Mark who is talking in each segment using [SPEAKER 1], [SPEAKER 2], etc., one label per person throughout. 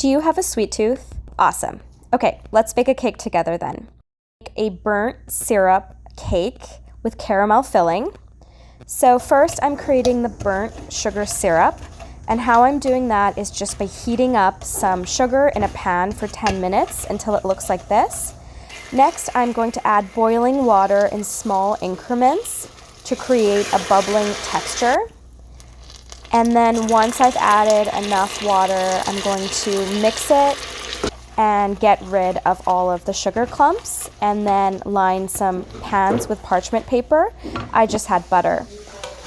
[SPEAKER 1] Do you have a sweet tooth? Awesome. Okay, let's bake a cake together then. Make a burnt syrup cake with caramel filling. So first I'm creating the burnt sugar syrup, and how I'm doing that is just by heating up some sugar in a pan for 10 minutes until it looks like this. Next, I'm going to add boiling water in small increments to create a bubbling texture. And then once I've added enough water, I'm going to mix it and get rid of all of the sugar clumps, and then line some pans with parchment paper. I just had butter.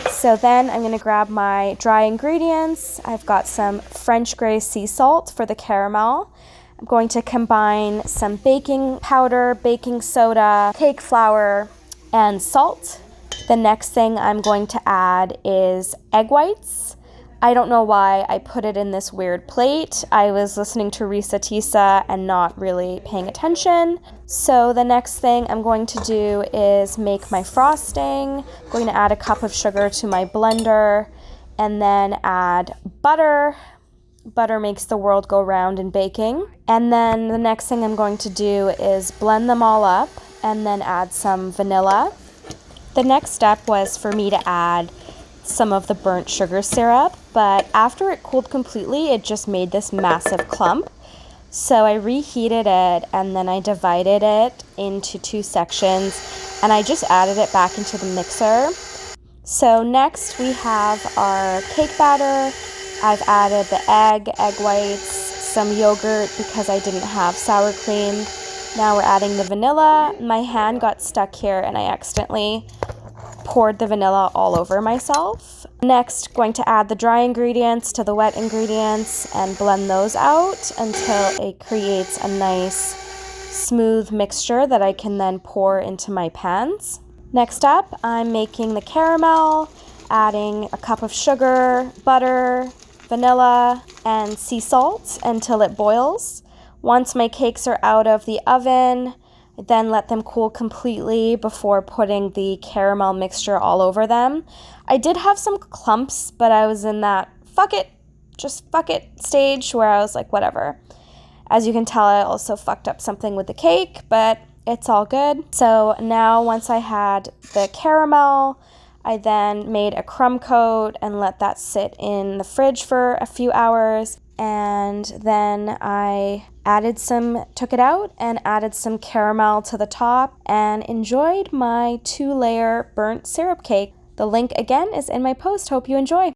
[SPEAKER 1] So then I'm going to grab my dry ingredients. I've got some French gray sea salt for the caramel. I'm going to combine some baking powder, baking soda, cake flour, and salt. The next thing I'm going to add is egg whites. I don't know why I put it in this weird plate. I was listening to Risa Tisa and not really paying attention. So the next thing I'm going to do is make my frosting. I'm going to add a cup of sugar to my blender and then add butter. Butter makes the world go round in baking. And then the next thing I'm going to do is blend them all up and then add some vanilla. The next step was for me to add some of the burnt sugar syrup, but after it cooled completely, it just made this massive clump. So I reheated it and then I divided it into 2 sections and I just added it back into the mixer. So next we have our cake batter. I've added the egg whites, some yogurt because I didn't have sour cream. Now we're adding the vanilla. My hand got stuck here and I accidentally poured the vanilla all over myself. Next, going to add the dry ingredients to the wet ingredients and blend those out until it creates a nice smooth mixture that I can then pour into my pans. Next up, I'm making the caramel, adding a cup of sugar, butter, vanilla, and sea salt until it boils. Once my cakes are out of the oven, then let them cool completely before putting the caramel mixture all over them. I did have some clumps, but I was in that just fuck it stage where I was like, whatever. As you can tell, I also fucked up something with the cake, but it's all good. So now once I had the caramel, I then made a crumb coat and let that sit in the fridge for a few hours. And then I took it out and added some caramel to the top and enjoyed my 2-layer burnt syrup cake. The link again is in my post. Hope you enjoy.